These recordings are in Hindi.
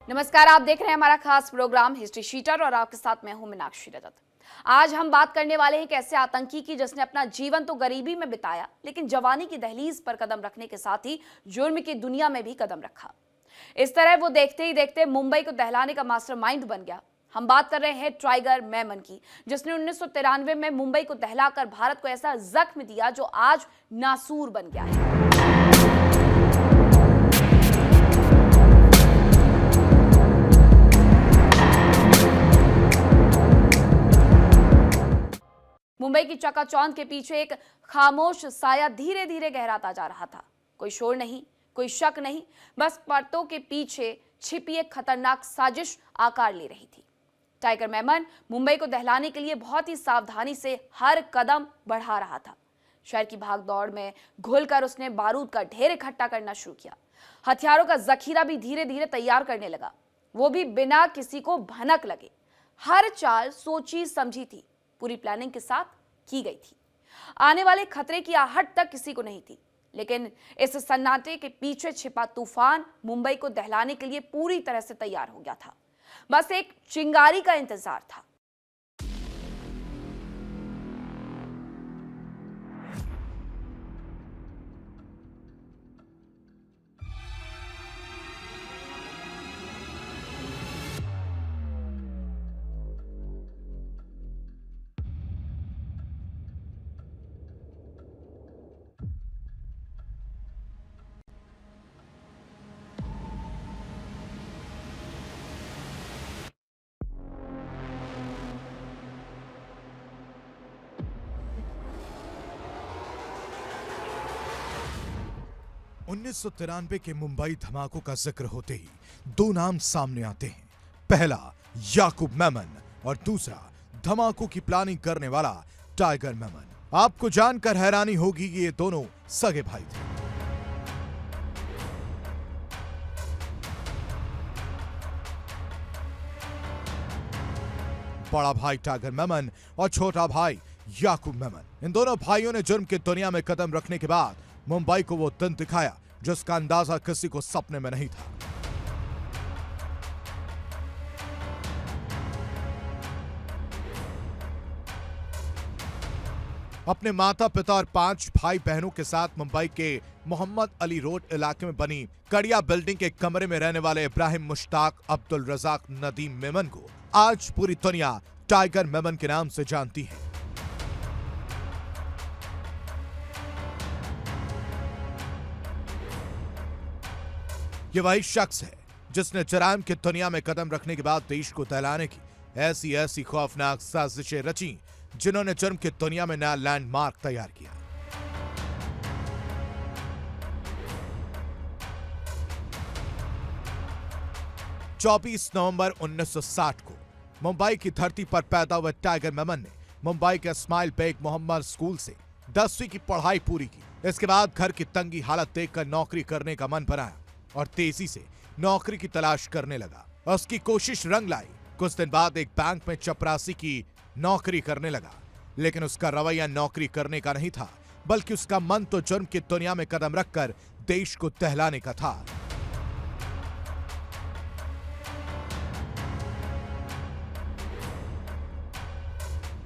नमस्कार, आप देख रहे हैं हमारा खास प्रोग्राम हिस्ट्री शीटर और आपके साथ मैं हूं मीनाक्षी रजत। आज हम बात करने वाले हैं एक ऐसे आतंकी की जिसने अपना जीवन तो गरीबी में बिताया, लेकिन जवानी की दहलीज पर कदम रखने के साथ ही जुर्म की दुनिया में भी कदम रखा। इस तरह वो देखते ही देखते मुंबई को दहलाने का मास्टरमाइंड बन गया। हम बात कर रहे हैं टाइगर मेमन की, जिसने 1993 में मुंबई को दहलाकर भारत को ऐसा जख्म दिया जो आज नासूर बन गया है। मुंबई की चकाचौंध के पीछे एक खामोश साया धीरे धीरे गहराता जा रहा था। कोई शोर नहीं, कोई शक नहीं, बस पर्दों के पीछे छिपी एक खतरनाक साजिश आकार ले रही थी। टाइगर मेमन मुंबई को दहलाने के लिए बहुत ही सावधानी से हर कदम बढ़ा रहा था। शहर की भागदौड़ में घुलकर उसने बारूद का ढेर इकट्ठा करना शुरू किया। हथियारों का जखीरा भी धीरे धीरे तैयार करने लगा, वो भी बिना किसी को भनक लगे। हर चाल सोची समझी थी, पूरी प्लानिंग के साथ की गई थी। आने वाले खतरे की आहट तक किसी को नहीं थी, लेकिन इस सन्नाटे के पीछे छिपा तूफान मुंबई को दहलाने के लिए पूरी तरह से तैयार हो गया था। बस एक चिंगारी का इंतजार था। 1993 के मुंबई धमाकों का जिक्र होते ही दो नाम सामने आते हैं। पहला याकूब मेमन और दूसरा धमाकों की प्लानिंग करने वाला टाइगर मेमन। आपको जानकर हैरानी होगी कि ये दोनों सगे भाई थे। बड़ा भाई टाइगर मेमन और छोटा भाई याकूब मेमन। इन दोनों भाइयों ने जुर्म की दुनिया में कदम रखने के बाद मुंबई को वो दिन दिखाया जिसका अंदाजा किसी को सपने में नहीं था। अपने माता पिता और 5 भाई बहनों के साथ मुंबई के मोहम्मद अली रोड इलाके में बनी कड़िया बिल्डिंग के कमरे में रहने वाले इब्राहिम मुश्ताक अब्दुल रजाक नदीम मेमन को आज पूरी दुनिया टाइगर मेमन के नाम से जानती है। ये वही शख्स है जिसने जराइम की दुनिया में कदम रखने के बाद देश को दहलाने की ऐसी खौफनाक साजिशें रची, जिन्होंने जुर्म की दुनिया में नया लैंडमार्क तैयार किया। चौबीस नवंबर 1960 को मुंबई की धरती पर पैदा हुए टाइगर मेमन ने मुंबई के इस्माइल बेग मोहम्मद स्कूल से 10वीं की पढ़ाई पूरी की। इसके बाद घर की तंगी हालत देखकर नौकरी करने का मन बनाया और तेजी से नौकरी की तलाश करने लगा। उसकी कोशिश रंग लाई। कुछ दिन बाद एक बैंक में चपरासी की नौकरी करने लगा, लेकिन उसका रवैया नौकरी करने का नहीं था, बल्कि उसका मन तो जुर्म की दुनिया में कदम रखकर देश को दहलाने का था।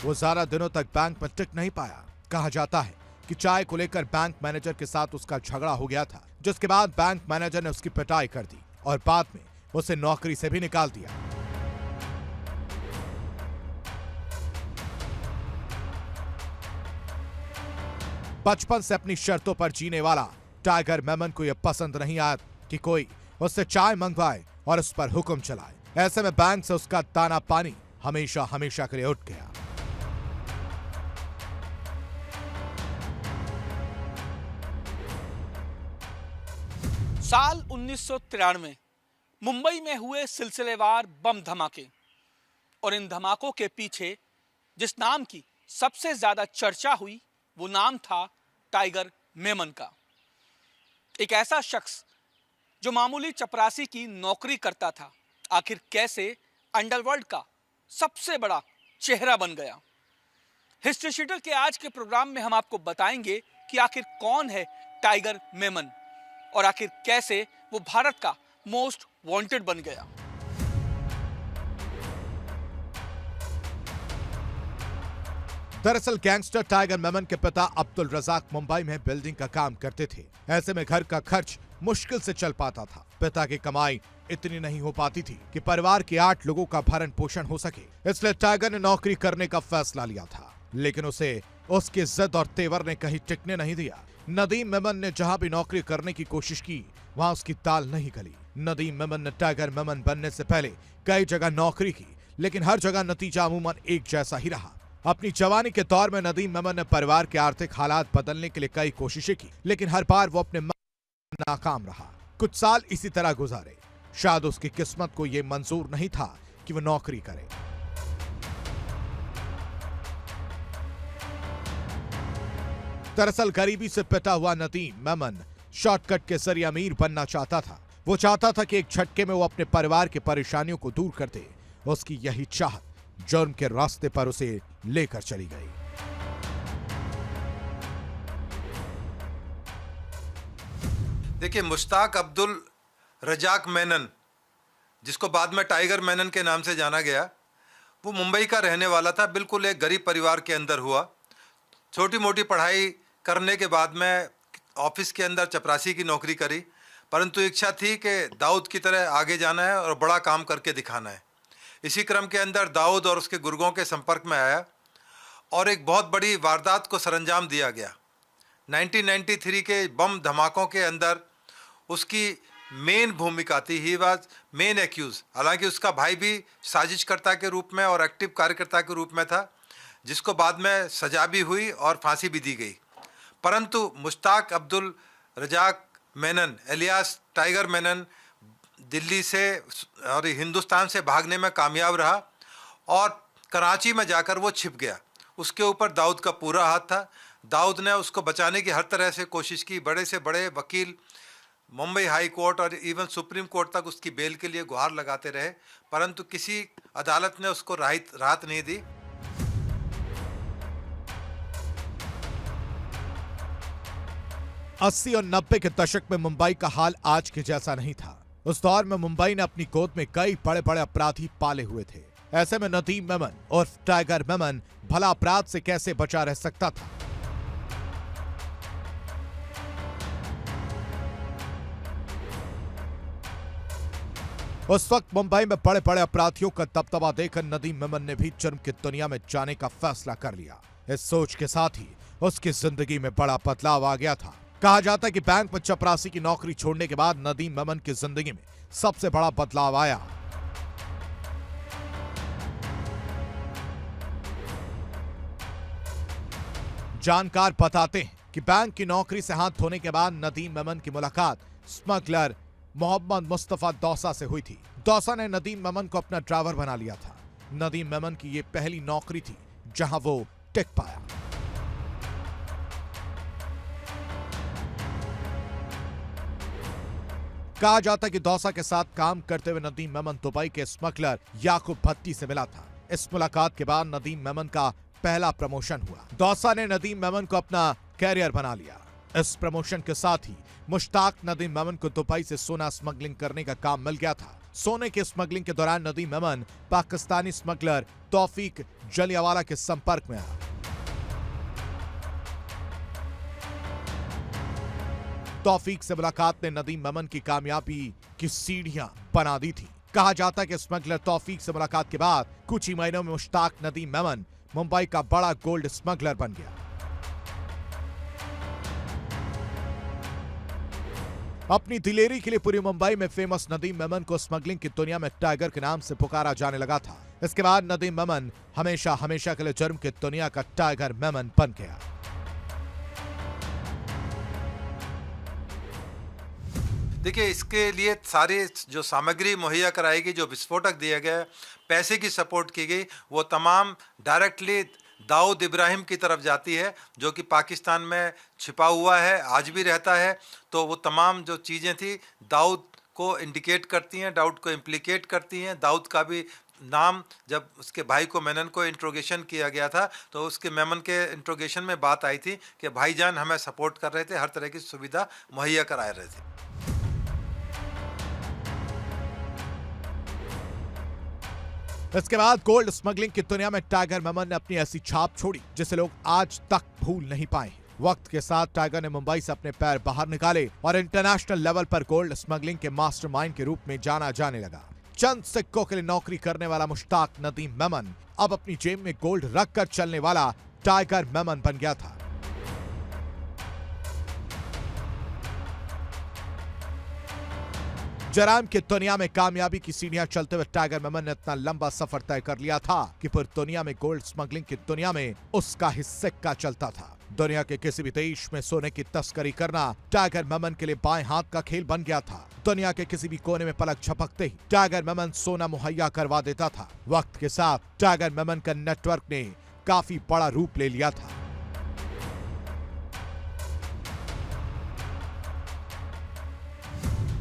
वो ज्यादा दिनों तक बैंक में टिक नहीं पाया। कहा जाता है कि चाय को लेकर बैंक मैनेजर के साथ उसका झगड़ा हो गया था, जिसके बाद बैंक मैनेजर ने उसकी पिटाई कर दी और बाद में उसे नौकरी से भी निकाल दिया। बचपन से अपनी शर्तों पर जीने वाला टाइगर मेमन को यह पसंद नहीं आया कि कोई उससे चाय मंगवाए और उस पर हुक्म चलाए। ऐसे में बैंक से उसका दाना पानी हमेशा हमेशा के लिए उठ गया। साल 1993 मुंबई में हुए सिलसिलेवार बम धमाके, और इन धमाकों के पीछे जिस नाम की सबसे ज्यादा चर्चा हुई वो नाम था टाइगर मेमन का। एक ऐसा शख्स जो मामूली चपरासी की नौकरी करता था, आखिर कैसे अंडरवर्ल्ड का सबसे बड़ा चेहरा बन गया। हिस्ट्री शीटर के आज के प्रोग्राम में हम आपको बताएंगे कि आखिर कौन है टाइगर मेमन और आखिर कैसे वो भारत का मोस्ट वांटेड बन गया। दरअसल गैंगस्टर टाइगर मेमन के पिता अब्दुल रजाक मुंबई में बिल्डिंग का काम करते थे। ऐसे में घर का खर्च मुश्किल से चल पाता था। पिता की कमाई इतनी नहीं हो पाती थी कि परिवार के 8 लोगों का भरण पोषण हो सके, इसलिए टाइगर ने नौकरी करने का फैसला लिया था। लेकिन उसे उसकी जिद और तेवर ने कहीं टिकने नहीं दिया। नदीम मेमन ने जहां भी नौकरी करने की कोशिश की, वहां उसकी ताल नहीं गली। नदीम मेमन ने टाइगर मेमन बनने से पहले कई जगह नौकरी की, लेकिन हर जगह नतीजा अमूमन एक जैसा ही रहा। अपनी जवानी के दौर में नदीम मेमन ने परिवार के आर्थिक हालात बदलने के लिए कई कोशिशें की, लेकिन हर बार वो अपने नाकाम रहा। कुछ साल इसी तरह गुजारे। शायद उसकी किस्मत को यह मंजूर नहीं था कि वो नौकरी करे। दरअसल गरीबी से पिटा हुआ नदीम मेमन शॉर्टकट के जरिए अमीर बनना चाहता था। वो चाहता था कि एक झटके में वो अपने परिवार की परेशानियों को दूर कर दे। उसकी यही चाहत जुर्म के रास्ते पर उसे लेकर चली गई। देखिए, मुश्ताक अब्दुल रजाक मेनन, जिसको बाद में टाइगर मेनन के नाम से जाना गया, वो मुंबई का रहने वाला था। बिल्कुल एक गरीब परिवार के अंदर हुआ। छोटी मोटी पढ़ाई करने के बाद में ऑफिस के अंदर चपरासी की नौकरी करी, परंतु इच्छा थी कि दाऊद की तरह आगे जाना है और बड़ा काम करके दिखाना है। इसी क्रम के अंदर दाऊद और उसके गुर्गों के संपर्क में आया और एक बहुत बड़ी वारदात को सरंजाम दिया गया। 1993 के बम धमाकों के अंदर उसकी मेन भूमिका थी। He was main accused. हालांकि उसका भाई भी साजिशकर्ता के रूप में और एक्टिव कार्यकर्ता के रूप में था, जिसको बाद में सजा भी हुई और फांसी भी दी गई। परंतु मुश्ताक अब्दुल रजाक मेनन एलियास टाइगर मेनन दिल्ली से और हिंदुस्तान से भागने में कामयाब रहा और कराची में जाकर वो छिप गया। उसके ऊपर दाऊद का पूरा हाथ था। दाऊद ने उसको बचाने की हर तरह से कोशिश की। बड़े से बड़े वकील मुंबई हाई कोर्ट और इवन सुप्रीम कोर्ट तक उसकी बेल के लिए गुहार लगाते रहे, परंतु किसी अदालत ने उसको राहत नहीं दी। अस्सी और 90 के दशक में मुंबई का हाल आज के जैसा नहीं था। उस दौर में मुंबई ने अपनी गोद में कई बड़े बड़े अपराधी पाले हुए थे। ऐसे में नदीम मेमन और टाइगर मेमन भला अपराध से कैसे बचा रह सकता था। उस वक्त मुंबई में बड़े बड़े अपराधियों का दबदबा देखकर नदीम मेमन ने भी जुर्म की दुनिया में जाने का फैसला कर लिया। इस सोच के साथ ही उसकी जिंदगी में बड़ा बदलाव आ गया था। कहा जाता है कि बैंक में चपरासी की नौकरी छोड़ने के बाद नदीम मेमन की जिंदगी में सबसे बड़ा बदलाव आया। जानकार बताते हैं कि बैंक की नौकरी से हाथ धोने के बाद नदीम मेमन की मुलाकात स्मगलर मोहम्मद मुस्तफा दौसा से हुई थी। दौसा ने नदीम मेमन को अपना ड्राइवर बना लिया था। नदीम मेमन की यह पहली नौकरी थी जहां वो टिक पाया। कहा जाता है कि दौसा के साथ काम करते हुए नदीम मेमन दुबई के स्मगलर याकूब भट्टी से मिला था। इस मुलाकात के बाद नदीम मेमन का पहला प्रमोशन हुआ। दौसा ने नदीम मेमन को अपना कैरियर बना लिया। इस प्रमोशन के साथ ही मुश्ताक नदीम मेमन को दुबई से सोना स्मगलिंग करने का काम मिल गया था। सोने के स्मगलिंग के दौरान नदीम मेमन पाकिस्तानी स्मगलर तौफीक जलियावाला के संपर्क में आया। तौफीक से मुलाकात ने नदीम मेमन की कामयाबी की सीढ़ियां बना दी थी। कहा जाता है कि स्मगलर तौफीक से मुलाकात के बाद कुछ ही महीनों में मुश्ताक नदीम मेमन मुंबई का बड़ा गोल्ड स्मगलर बन गया। अपनी दिलेरी के लिए पूरी मुंबई में फेमस नदीम मेमन को स्मगलिंग की दुनिया में टाइगर के नाम से पुकारा जाने लगा था। इसके बाद नदीम मेमन हमेशा हमेशा के लिए जुर्म की दुनिया का टाइगर मेमन बन गया। देखिए, इसके लिए सारी जो सामग्री मुहैया कराएगी, जो विस्फोटक दिया गया, पैसे की सपोर्ट की गई, वो तमाम डायरेक्टली दाऊद इब्राहिम की तरफ जाती है, जो कि पाकिस्तान में छिपा हुआ है, आज भी रहता है। तो वो तमाम जो चीज़ें थी दाऊद को इंडिकेट करती हैं, दाऊद को इम्प्लिकेट करती हैं। दाऊद का भी नाम जब उसके भाई को मेनन को इंट्रोगेशन किया गया था तो उसके मेमन के इंट्रोगेशन में बात आई थी कि भाईजान हमें सपोर्ट कर रहे थे, हर तरह की सुविधा मुहैया करा रहे थे। इसके बाद गोल्ड स्मगलिंग की दुनिया में टाइगर मेमन ने अपनी ऐसी छाप छोड़ी जिसे लोग आज तक भूल नहीं पाए। वक्त के साथ टाइगर ने मुंबई से अपने पैर बाहर निकाले और इंटरनेशनल लेवल पर गोल्ड स्मगलिंग के मास्टरमाइंड के रूप में जाना जाने लगा। चंद सिक्कों के लिए नौकरी करने वाला मुश्ताक नदीम मेमन अब अपनी जेब में गोल्ड रखकर चलने वाला टाइगर मेमन बन गया था। जराम की दुनिया में कामयाबी की सीढ़ियां चलते हुए टाइगर मेमन ने इतना लंबा सफर तय कर लिया था कि पूरी दुनिया में गोल्ड स्मगलिंग की दुनिया में उसका ही सिक्का चलता था। दुनिया के किसी भी देश में सोने की तस्करी करना टाइगर मेमन के लिए बाएं हाथ का खेल बन गया था। दुनिया के किसी भी कोने में पलक झपकते ही टाइगर मेमन सोना मुहैया करवा देता था। वक्त के साथ टाइगर मेमन का नेटवर्क ने काफी बड़ा रूप ले लिया था।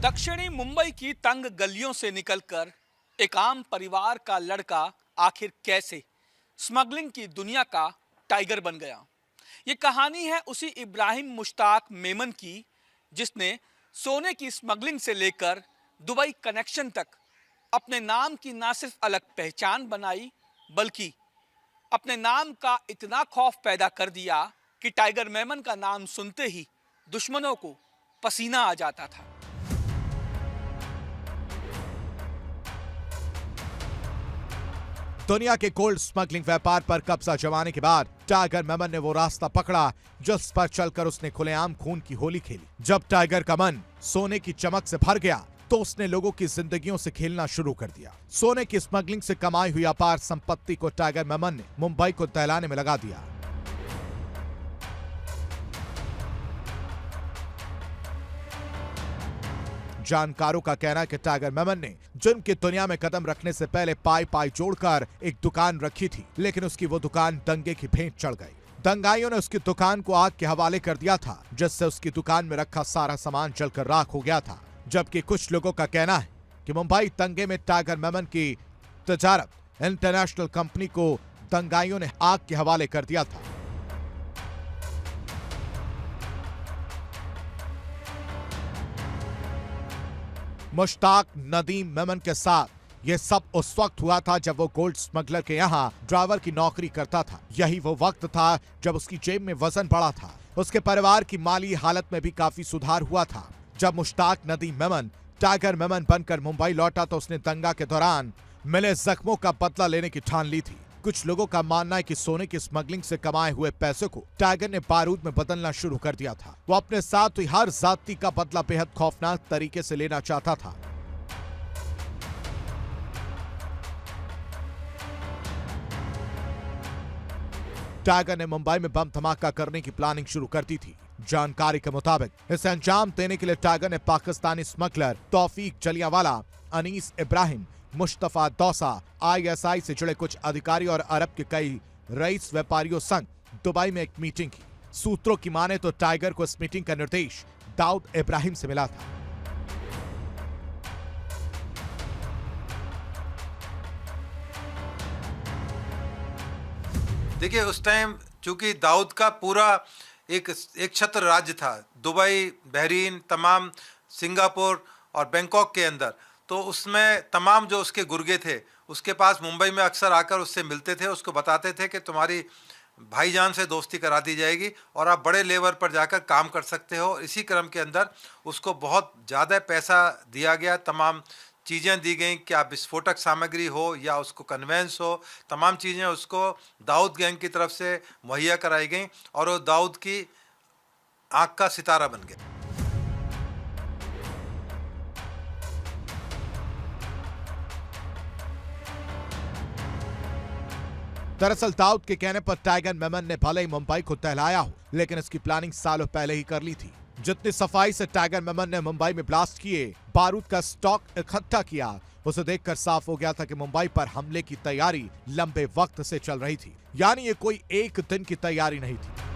दक्षिणी मुंबई की तंग गलियों से निकलकर एक आम परिवार का लड़का आखिर कैसे स्मगलिंग की दुनिया का टाइगर बन गया। ये कहानी है उसी इब्राहिम मुश्ताक मेमन की जिसने सोने की स्मगलिंग से लेकर दुबई कनेक्शन तक अपने नाम की ना सिर्फ अलग पहचान बनाई बल्कि अपने नाम का इतना खौफ पैदा कर दिया कि टाइगर मेमन का नाम सुनते ही दुश्मनों को पसीना आ जाता था। दुनिया के गोल्ड स्मगलिंग व्यापार पर कब्जा जमाने के बाद टाइगर मेमन ने वो रास्ता पकड़ा जिस पर चलकर उसने खुलेआम खून की होली खेली। जब टाइगर का मन सोने की चमक से भर गया तो उसने लोगों की जिंदगियों से खेलना शुरू कर दिया। सोने की स्मगलिंग से कमाई हुई अपार संपत्ति को टाइगर मेमन ने मुंबई को दहलाने में लगा दिया। जानकारों का कहना है कि टाइगर मेमन ने जिन की दुनिया में कदम रखने से पहले पाई जोड़कर एक दुकान रखी थी, लेकिन उसकी वो दुकान दंगे की भेंट चढ़ गई। दंगाइयों ने उसकी दुकान को आग के हवाले कर दिया था जिससे उसकी दुकान में रखा सारा सामान जलकर राख हो गया था। जबकि कुछ लोगों का कहना है कि मुंबई दंगे में टाइगर मेमन की तजारत इंटरनेशनल कंपनी को दंगाइयों ने आग के हवाले कर दिया था। मुश्ताक नदीम मेमन के साथ यह सब उस वक्त हुआ था जब वो गोल्ड स्मगलर के यहाँ ड्राइवर की नौकरी करता था। यही वो वक्त था जब उसकी जेब में वजन बढ़ा था। उसके परिवार की माली हालत में भी काफी सुधार हुआ था। जब मुश्ताक नदीम मेमन टाइगर मेमन बनकर मुंबई लौटा तो उसने दंगा के दौरान मिले जख्मों का बदला लेने की ठान ली थी। कुछ लोगों का मानना है कि सोने की स्मगलिंग से कमाए हुए पैसे को टाइगर ने बारूद में बदलना शुरू कर दिया था। वो अपने साथ हुई हर जाति का बदला बेहद खौफनाक तरीके से लेना चाहता था। टाइगर ने मुंबई में बम धमाका करने की प्लानिंग शुरू कर दी थी। जानकारी के मुताबिक इसे अंजाम देने के लिए टाइगर ने पाकिस्तानी स्मगलर तौफीक जलियांवाला, अनीस इब्राहिम, मुश्तफा दौसा, ISI से जुड़े कुछ अधिकारी और अरब के कई रईस व्यापारियों संग दुबई में एक मीटिंग की। सूत्रों की माने तो टाइगर को इस मीटिंग का निर्देश दाऊद इब्राहिम से मिला था। देखिए उस टाइम चूंकि दाऊद का पूरा एक छत्र राज्य था, दुबई, बहरीन, तमाम सिंगापुर और बैंकॉक के अंदर, तो उसमें तमाम जो उसके गुर्गे थे उसके पास मुंबई में अक्सर आकर उससे मिलते थे। उसको बताते थे कि तुम्हारी भाईजान से दोस्ती करा दी जाएगी और आप बड़े लेवल पर जाकर काम कर सकते हो। इसी क्रम के अंदर उसको बहुत ज़्यादा पैसा दिया गया, तमाम चीज़ें दी गई कि आप विस्फोटक सामग्री हो या उसको कन्वेंस हो, तमाम चीज़ें उसको दाऊद गैंग की तरफ से मुहैया कराई गई और वो दाऊद की आँख का सितारा बन गया। दरअसल दाऊद के कहने पर टाइगर मेमन ने भले ही मुंबई को दहलाया हो, लेकिन इसकी प्लानिंग सालों पहले ही कर ली थी। जितनी सफाई से टाइगर मेमन ने मुंबई में ब्लास्ट किए, बारूद का स्टॉक इकट्ठा किया, उसे देखकर साफ हो गया था कि मुंबई पर हमले की तैयारी लंबे वक्त से चल रही थी। यानी ये कोई एक दिन की तैयारी नहीं थी।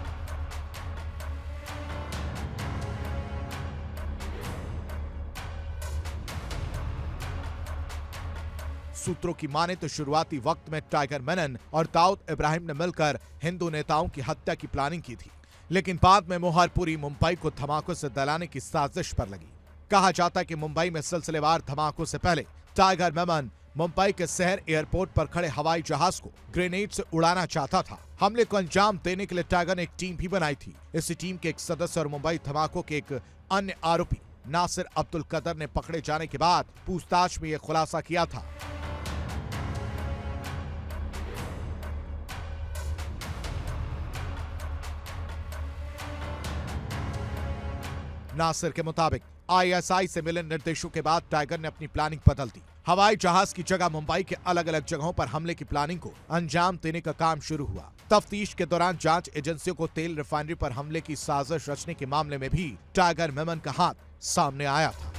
सूत्रों की माने तो शुरुआती वक्त में टाइगर मेमन और दाऊद इब्राहिम ने मिलकर हिंदू नेताओं की हत्या की प्लानिंग की थी, लेकिन बाद में मोहर पूरी मुंबई को धमाकों से दलाने की साजिश पर लगी। कहा जाता है कि मुंबई में सिलसिलेवार धमाकों से पहले टाइगर मेमन मुंबई के शहर एयरपोर्ट पर खड़े हवाई जहाज को ग्रेनेड से उड़ाना चाहता था। हमले को अंजाम देने के लिए टाइगर ने एक टीम भी बनाई थी। इसी टीम के एक सदस्य और मुंबई धमाकों के एक अन्य आरोपी नासिर अब्दुल कदर ने पकड़े जाने के बाद पूछताछ में यह खुलासा किया था। नासिर के मुताबिक आईएसआई से मिले निर्देशों के बाद टाइगर ने अपनी प्लानिंग बदल दी। हवाई जहाज की जगह मुंबई के अलग अलग जगहों पर हमले की प्लानिंग को अंजाम देने का काम शुरू हुआ। तफ्तीश के दौरान जांच एजेंसियों को तेल रिफाइनरी पर हमले की साजिश रचने के मामले में भी टाइगर मेमन का हाथ सामने आया था।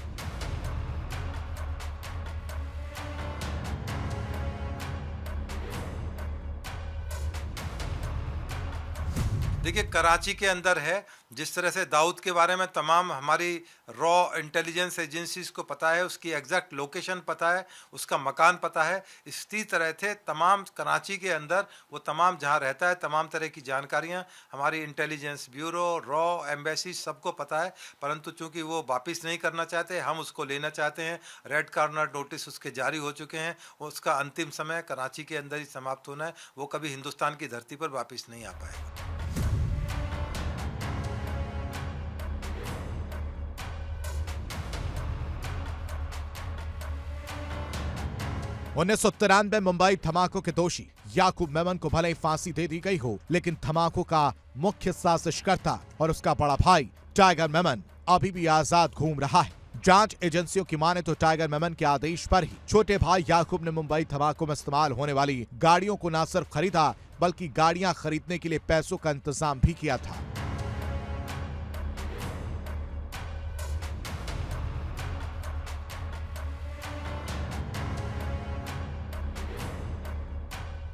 देखिए, कराची के अंदर है, जिस तरह से दाऊद के बारे में तमाम हमारी रॉ इंटेलिजेंस एजेंसीज को पता है, उसकी एग्जैक्ट लोकेशन पता है, उसका मकान पता है, इसी तरह थे तमाम कराची के अंदर वो तमाम जहां रहता है तमाम तरह की जानकारियां हमारी इंटेलिजेंस ब्यूरो, रॉ, एम्बेसी सबको पता है। परंतु चूंकि वो वापस नहीं करना चाहते, हम उसको लेना चाहते हैं। रेड कॉर्नर नोटिस उसके जारी हो चुके हैं, उसका अंतिम समय कराची के अंदर ही समाप्त होना है। वो कभी हिंदुस्तान की धरती पर वापस नहीं आ पाएगा। 1993 मुंबई धमाकों के दोषी याकूब मेमन को भले ही फांसी दे दी गई हो, लेकिन धमाकों का मुख्य साजिशकर्ता और उसका बड़ा भाई टाइगर मेमन अभी भी आजाद घूम रहा है। जांच एजेंसियों की माने तो टाइगर मेमन के आदेश पर ही छोटे भाई याकूब ने मुंबई धमाकों में इस्तेमाल होने वाली गाड़ियों को न सिर्फ खरीदा, बल्कि गाड़ियां खरीदने के लिए पैसों का इंतजाम भी किया था।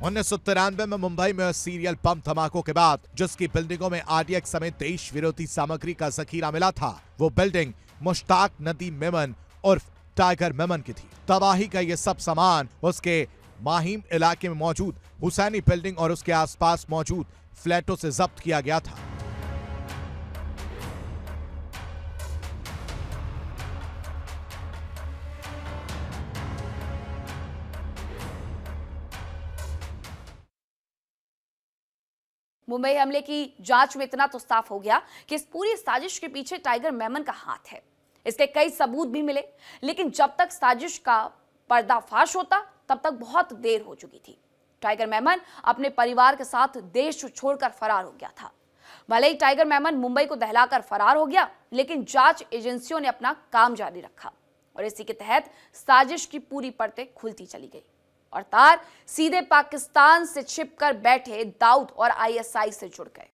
उन्नीस सौ 93 में मुंबई में सीरियल बम धमाकों के बाद जिसकी बिल्डिंगों में आरडीएक्स समेत देश विरोधी सामग्री का जखीरा मिला था, वो बिल्डिंग मुश्ताक नदीम मेमन उर्फ टाइगर मेमन की थी। तबाही का ये सब सामान उसके माहिम इलाके में मौजूद हुसैनी बिल्डिंग और उसके आसपास मौजूद फ्लैटों से जब्त किया गया था। मुंबई हमले की जांच में इतना तो साफ हो गया कि इस पूरी साजिश के पीछे टाइगर मेमन का हाथ है। इसके कई सबूत भी मिले, लेकिन जब तक साजिश का पर्दाफाश होता तब तक बहुत देर हो चुकी थी। टाइगर मेमन अपने परिवार के साथ देश छोड़कर फरार हो गया था। भले ही टाइगर मेमन मुंबई को दहलाकर फरार हो गया, लेकिन जांच एजेंसियों ने अपना काम जारी रखा और इसी के तहत साजिश की पूरी परतें खुलती चली गई और तार सीधे पाकिस्तान से छिपकर बैठे दाऊद और आईएसआई से जुड़ गए।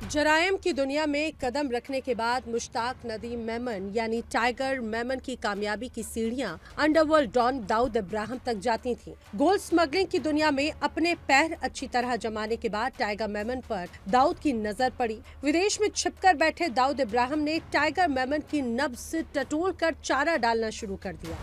जराइम की दुनिया में कदम रखने के बाद मुश्ताक नदीम मेमन यानी टाइगर मेमन की कामयाबी की सीढ़ियां अंडरवर्ल्ड डॉन दाऊद इब्राहिम तक जाती थीं। गोल्ड स्मगलिंग की दुनिया में अपने पैर अच्छी तरह जमाने के बाद टाइगर मेमन पर दाऊद की नजर पड़ी। विदेश में छिपकर बैठे दाऊद इब्राहिम ने टाइगर मेमन की नब्ज टटोल कर चारा डालना शुरू कर दिया।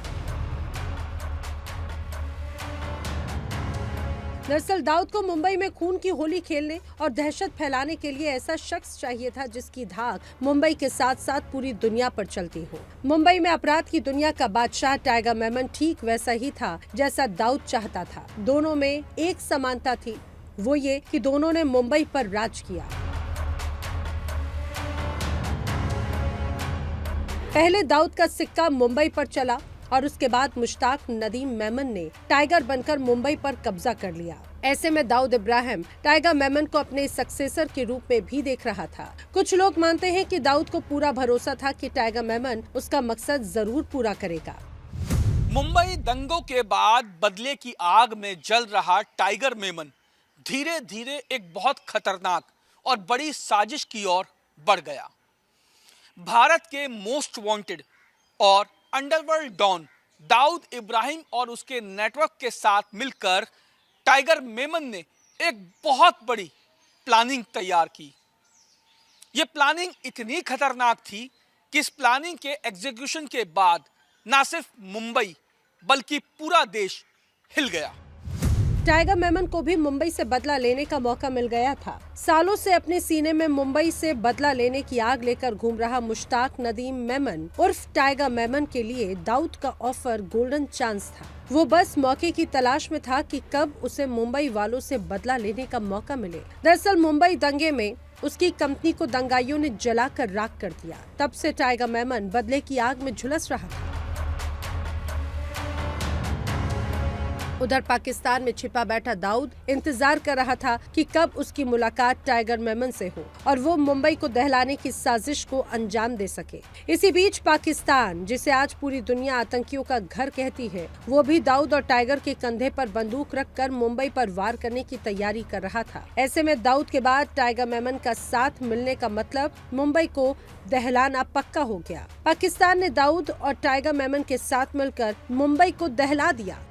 दरअसल दाऊद को मुंबई में खून की होली खेलने और दहशत फैलाने के लिए ऐसा शख्स चाहिए था जिसकी धाक मुंबई के साथ साथ पूरी दुनिया पर चलती हो। मुंबई में अपराध की दुनिया का बादशाह टाइगर मेमन ठीक वैसा ही था जैसा दाऊद चाहता था। दोनों में एक समानता थी, वो ये कि दोनों ने मुंबई पर राज किया। पहले दाऊद का सिक्का मुंबई पर चला और उसके बाद मुश्ताक नदीम मेमन ने टाइगर बनकर मुंबई पर कब्जा कर लिया। ऐसे में दाऊद इब्राहिम टाइगर मेमन को अपने सक्सेसर के रूप में भी देख रहा था। कुछ लोग मानते हैं कि दाऊद को पूरा भरोसा था कि टाइगर मेमन उसका मकसद जरूर पूरा करेगा। मुंबई दंगों के बाद बदले की आग में जल रहा टाइगर मेमन धीरे धीरे एक बहुत खतरनाक और बड़ी साजिश की ओर बढ़ गया। भारत के मोस्ट वांटेड और अंडरवर्ल्ड डॉन दाऊद इब्राहिम और उसके नेटवर्क के साथ मिलकर टाइगर मेमन ने एक बहुत बड़ी प्लानिंग तैयार की। यह प्लानिंग इतनी खतरनाक थी कि इस प्लानिंग के एग्जीक्यूशन के बाद ना सिर्फ मुंबई बल्कि पूरा देश हिल गया। टाइगर मेमन को भी मुंबई से बदला लेने का मौका मिल गया था। सालों से अपने सीने में मुंबई से बदला लेने की आग लेकर घूम रहा मुश्ताक नदीम मेमन उर्फ टाइगर मेमन के लिए दाऊद का ऑफर गोल्डन चांस था। वो बस मौके की तलाश में था कि कब उसे मुंबई वालों से बदला लेने का मौका मिले। दरअसल मुंबई दंगे में उसकी कंपनी को दंगाइयों ने जलाकर राख कर दिया। तब से टाइगर मेमन बदले की आग में झुलस रहा था। उधर पाकिस्तान में छिपा बैठा दाऊद इंतजार कर रहा था कि कब उसकी मुलाकात टाइगर मेमन से हो और वो मुंबई को दहलाने की साजिश को अंजाम दे सके। इसी बीच पाकिस्तान, जिसे आज पूरी दुनिया आतंकियों का घर कहती है, वो भी दाऊद और टाइगर के कंधे पर बंदूक रखकर मुंबई पर वार करने की तैयारी कर रहा था। ऐसे में दाऊद के बाद टाइगर मेमन का साथ मिलने का मतलब मुंबई को दहलाना पक्का हो गया। पाकिस्तान ने दाऊद और टाइगर मेमन के साथ मिलकर मुंबई को दहला दिया।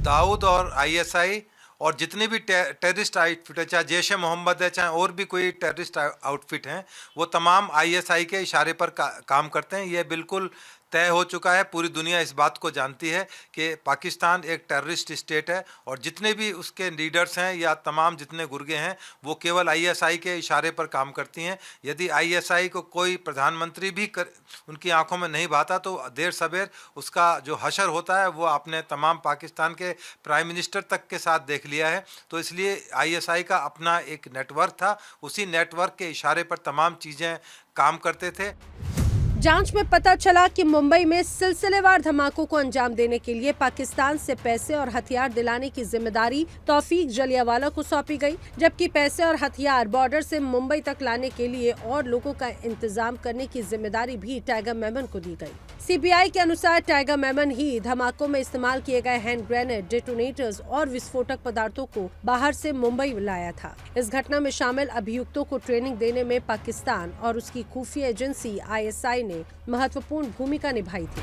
दाऊद और आईएसआई और जितने भी टेररिस्ट आउटफिट है, चाहे जैश ए मोहम्मद है, चाहे और भी कोई टेररिस्ट आउटफिट हैं, वो तमाम आईएसआई के इशारे पर काम करते हैं। ये बिल्कुल तय हो चुका है। पूरी दुनिया इस बात को जानती है कि पाकिस्तान एक टेररिस्ट स्टेट है और जितने भी उसके लीडर्स हैं या तमाम जितने गुर्गे हैं वो केवल आईएसआई के इशारे पर काम करती हैं। यदि आईएसआई को कोई प्रधानमंत्री भी उनकी आंखों में नहीं भाता तो देर सवेर उसका जो हशर होता है वो आपने तमाम पाकिस्तान के प्राइम मिनिस्टर तक के साथ देख लिया है। तो इसलिए आईएसआई का अपना एक नेटवर्क था, उसी नेटवर्क के इशारे पर तमाम चीज़ें काम करते थे। जांच में पता चला कि मुंबई में सिलसिलेवार धमाकों को अंजाम देने के लिए पाकिस्तान से पैसे और हथियार दिलाने की जिम्मेदारी तौफीक जलियावाला को सौंपी गई, जबकि पैसे और हथियार बॉर्डर से मुंबई तक लाने के लिए और लोगों का इंतजाम करने की जिम्मेदारी भी टाइगर मेमन को दी गई। सीबीआई के अनुसार टाइगर मेमन ही धमाकों में इस्तेमाल किए गए हैंड ग्रेनेड, डेटोनेटर्स और विस्फोटक पदार्थों को बाहर से मुंबई लाया था। इस घटना में शामिल अभियुक्तों को ट्रेनिंग देने में पाकिस्तान और उसकी खुफिया एजेंसी आईएसआई ने महत्वपूर्ण भूमिका निभाई थी।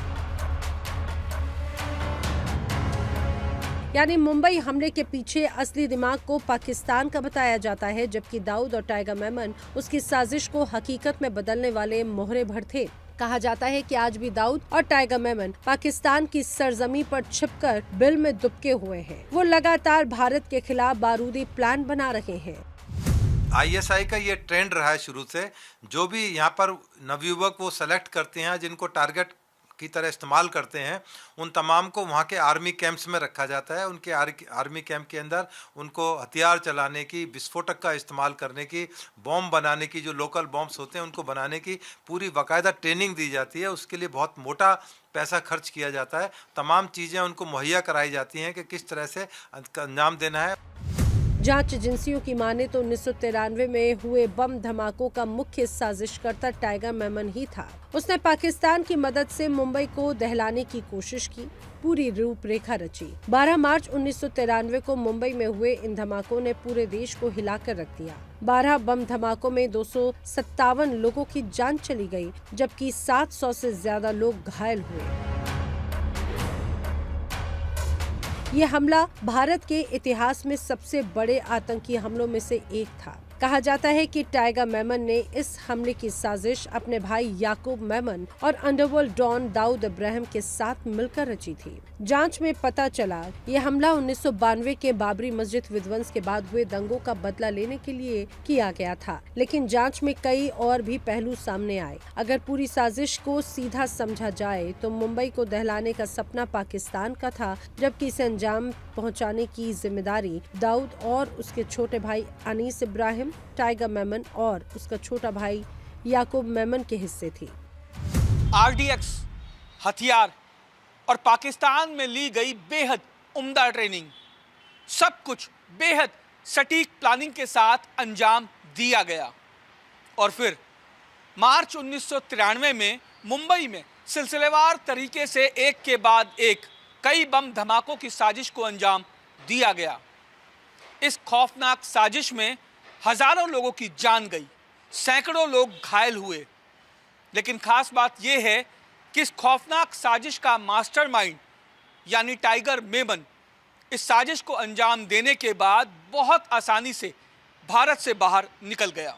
यानी मुंबई हमले के पीछे असली दिमाग को पाकिस्तान का बताया जाता है, जबकि दाऊद और टाइगर मेमन उसकी साजिश को हकीकत में बदलने वाले मोहरे भर थे। कहा जाता है कि आज भी दाऊद और टाइगर मेमन पाकिस्तान की सरजमी पर छिपकर बिल में दुबके हुए हैं। वो लगातार भारत के खिलाफ बारूदी प्लान बना रहे हैं। आईएसआई का ये ट्रेंड रहा है शुरू से। जो भी यहाँ पर नवयुवक वो सेलेक्ट करते हैं जिनको टारगेट की तरह इस्तेमाल करते हैं, उन तमाम को वहाँ के आर्मी कैंप्स में रखा जाता है। उनके आर्मी कैंप के अंदर उनको हथियार चलाने की, विस्फोटक का इस्तेमाल करने की, बॉम्ब बनाने की, जो लोकल बॉम्ब्स होते हैं उनको बनाने की पूरी बाकायदा ट्रेनिंग दी जाती है। उसके लिए बहुत मोटा पैसा खर्च किया जाता है। तमाम चीज़ें उनको मुहैया कराई जाती हैं कि किस तरह से अंजाम देना है। जांच एजेंसियों की माने तो 1993 में हुए बम धमाकों का मुख्य साजिशकर्ता टाइगर मेमन ही था। उसने पाकिस्तान की मदद से मुंबई को दहलाने की कोशिश की, पूरी रूपरेखा रची। 12 मार्च 1993 को मुंबई में हुए इन धमाकों ने पूरे देश को हिलाकर रख दिया। 12 बम धमाकों में 257 लोगों की जान चली गई, जबकि 700 से ज्यादा लोग घायल हुए। ये हमला भारत के इतिहास में सबसे बड़े आतंकी हमलों में से एक था। कहा जाता है कि टाइगर मेमन ने इस हमले की साजिश अपने भाई याकूब मेमन और अंडरवर्ल्ड डॉन दाऊद इब्राहिम के साथ मिलकर रची थी। जांच में पता चला ये हमला 1992 के बाबरी मस्जिद विध्वंस के बाद हुए दंगों का बदला लेने के लिए किया गया था, लेकिन जांच में कई और भी पहलू सामने आए। अगर पूरी साजिश को सीधा समझा जाए तो मुंबई को दहलाने का सपना पाकिस्तान का था, जबकि इसे अंजाम पहुंचाने की जिम्मेदारी दाऊद और उसके छोटे भाई अनीस इब्राहिम, टाइगर मेमन और उसका छोटा भाई याकूब मेमन के हिस्से थी। आरडीएक्स, हथियार और पाकिस्तान में ली गई बेहद उम्दा ट्रेनिंग, सब कुछ बेहद सटीक प्लानिंग के साथ अंजाम दिया गया। और फिर मार्च 1993 में मुंबई में सिलसिलेवार तरीके से एक के बाद एक कई बम धमाकों की साजिश को अंजाम दिया गया। इस खौफनाक साजिश में हजारों लोगों की जान गई, सैकड़ों लोग घायल हुए। लेकिन खास बात यह है कि इस खौफनाक साजिश का मास्टरमाइंड यानी टाइगर मेमन इस साजिश को अंजाम देने के बाद बहुत आसानी से भारत से बाहर निकल गया।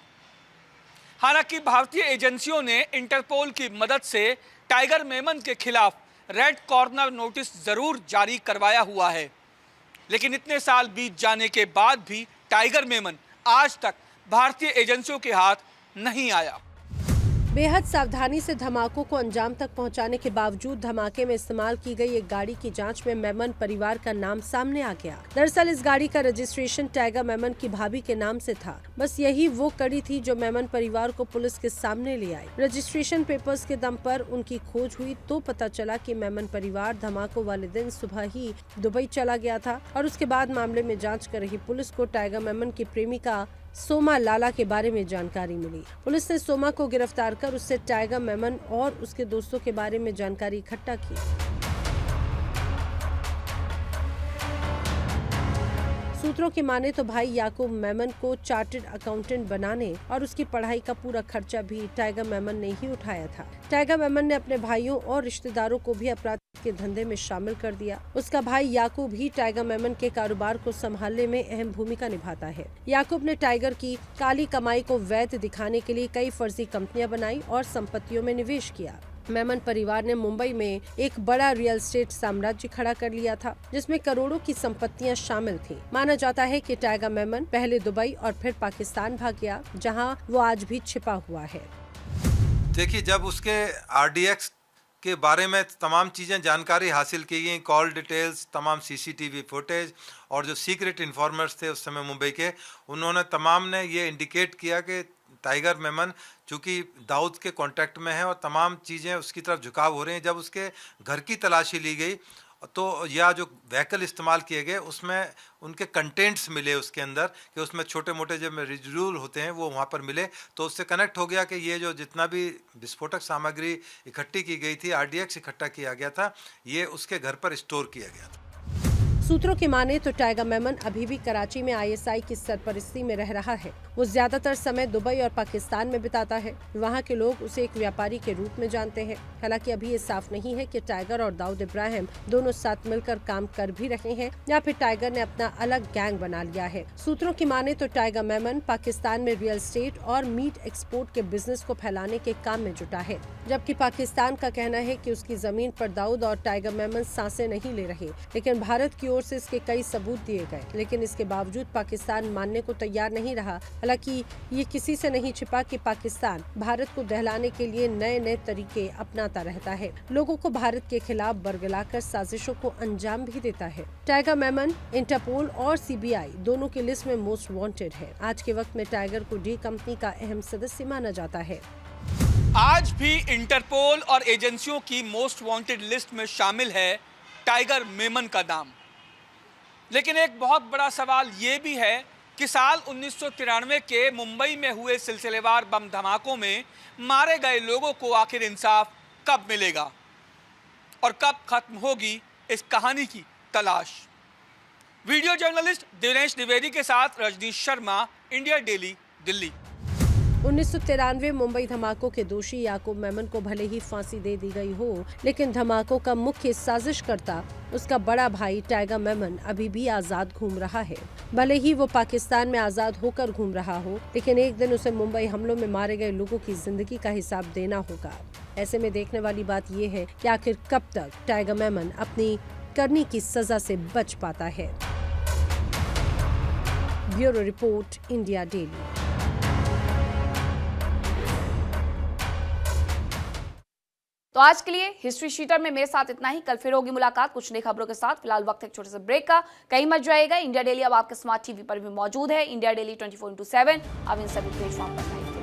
हालांकि भारतीय एजेंसियों ने इंटरपोल की मदद से टाइगर मेमन के खिलाफ रेड कॉर्नर नोटिस जरूर जारी करवाया हुआ है लेकिन इतने साल बीत जाने के बाद भी टाइगर मेमन आज तक भारतीय एजेंसियों के हाथ नहीं आया। बेहद सावधानी से धमाकों को अंजाम तक पहुंचाने के बावजूद धमाके में इस्तेमाल की गई एक गाड़ी की जांच में मेमन परिवार का नाम सामने आ गया। दरअसल इस गाड़ी का रजिस्ट्रेशन टाइगर मेमन की भाभी के नाम से था। बस यही वो कड़ी थी जो मेमन परिवार को पुलिस के सामने ले आई। रजिस्ट्रेशन पेपर्स के दम पर उनकी खोज हुई तो पता चला कि मेमन परिवार धमाकों वाले दिन सुबह ही दुबई चला गया था और उसके बाद मामले में जाँच कर रही पुलिस को टाइगर मेमन की प्रेमिका सोमा लाला के बारे में जानकारी मिली। पुलिस ने सोमा को गिरफ्तार कर उससे टाइगर मेमन और उसके दोस्तों के बारे में जानकारी इकट्ठा की। सूत्रों की माने तो भाई याकूब मेमन को चार्टर्ड अकाउंटेंट बनाने और उसकी पढ़ाई का पूरा खर्चा भी टाइगर मेमन ने ही उठाया था। टाइगर मेमन ने अपने भाइयों और रिश्तेदारों को भी अपराध के धंधे में शामिल कर दिया। उसका भाई याकूब ही टाइगर मेमन के कारोबार को संभालने में अहम भूमिका निभाता है। याकूब ने टाइगर की काली कमाई को वैध दिखाने के लिए कई फर्जी कंपनियां बनाई और संपत्तियों में निवेश किया। मेमन परिवार ने मुंबई में एक बड़ा रियल एस्टेट साम्राज्य खड़ा कर लिया था जिसमें करोड़ों की संपत्तियां शामिल थीं। माना जाता है कि टाइगर मेमन पहले दुबई और फिर पाकिस्तान भाग गया, जहां वो आज भी छिपा हुआ है। देखिए, जब उसके RDX के बारे में तमाम चीज़ें जानकारी हासिल की गई, कॉल डिटेल्स, तमाम CCTV फुटेज और जो सीक्रेट इन्फॉर्मर्स थे उस समय मुंबई के, उन्होंने तमाम ने ये इंडिकेट किया कि टाइगर मेमन चूँकि दाऊद के कांटेक्ट में है और तमाम चीज़ें उसकी तरफ झुकाव हो रही हैं। जब उसके घर की तलाशी ली गई तो या जो व्हीकल इस्तेमाल किए गए उसमें उनके कंटेंट्स मिले उसके अंदर कि उसमें छोटे मोटे जो रिजर्वूल होते हैं वो वहाँ पर मिले, तो उससे कनेक्ट हो गया कि ये जो जितना भी विस्फोटक सामग्री इकट्ठी की गई थी, RDX इकट्ठा किया गया था, ये उसके घर पर स्टोर किया गया था। सूत्रों की माने तो टाइगर मेमन अभी भी कराची में ISI की सरपरस्ती में रह रहा है। वो ज्यादातर समय दुबई और पाकिस्तान में बिताता है। वहाँ के लोग उसे एक व्यापारी के रूप में जानते हैं। हालांकि अभी ये साफ नहीं है कि टाइगर और दाऊद इब्राहिम दोनों साथ मिलकर काम कर भी रहे हैं या फिर टाइगर ने अपना अलग गैंग बना लिया है। सूत्रों की माने तो टाइगर मेमन पाकिस्तान में रियल एस्टेट और मीट एक्सपोर्ट के बिजनेस को फैलाने के काम में जुटा है, जबकि पाकिस्तान का कहना है कि उसकी जमीन पर दाऊद और टाइगर मेमन सांसें नहीं ले रहे। लेकिन भारत की ओर से इसके कई सबूत दिए गए, लेकिन इसके बावजूद पाकिस्तान मानने को तैयार नहीं रहा। हालांकि ये किसी से नहीं छिपा कि पाकिस्तान भारत को दहलाने के लिए नए नए तरीके अपनाता रहता है, लोगों को भारत के खिलाफ बरगलाकर साजिशों को अंजाम भी देता है। टाइगर मेमन इंटरपोल और CBI दोनों की लिस्ट में मोस्ट वांटेड है। आज के वक्त में टाइगर को डी कंपनी का अहम सदस्य माना जाता है। आज भी इंटरपोल और एजेंसियों की मोस्ट वांटेड लिस्ट में शामिल है टाइगर मेमन का नाम। लेकिन एक बहुत बड़ा सवाल ये भी है कि साल 1993 के मुंबई में हुए सिलसिलेवार बम धमाकों में मारे गए लोगों को आखिर इंसाफ कब मिलेगा और कब खत्म होगी इस कहानी की तलाश। वीडियो जर्नलिस्ट दिनेश द्विवेदी के साथ रजनीश शर्मा, इंडिया डेली, दिल्ली। 1993 मुंबई धमाकों के दोषी याकूब मेमन को भले ही फांसी दे दी गई हो, लेकिन धमाकों का मुख्य साजिशकर्ता उसका बड़ा भाई टाइगर मेमन अभी भी आजाद घूम रहा है। भले ही वो पाकिस्तान में आजाद होकर घूम रहा हो, लेकिन एक दिन उसे मुंबई हमलों में मारे गए लोगों की जिंदगी का हिसाब देना होगा। ऐसे में देखने वाली बात ये है कि आखिर कब तक टाइगर मेमन अपनी करनी की सजा से बच पाता है। Bureau report, India daily. तो आज के लिए हिस्ट्री शीटर में मेरे साथ इतना ही। कल फिर होगी मुलाकात कुछ नई खबरों के साथ। फिलहाल वक्त एक छोटे से ब्रेक का, कहीं मत जाइएगा। इंडिया डेली अब आपके स्मार्ट टीवी पर भी मौजूद है। इंडिया डेली 24/7 अब इन सभी प्लेटफॉर्म पर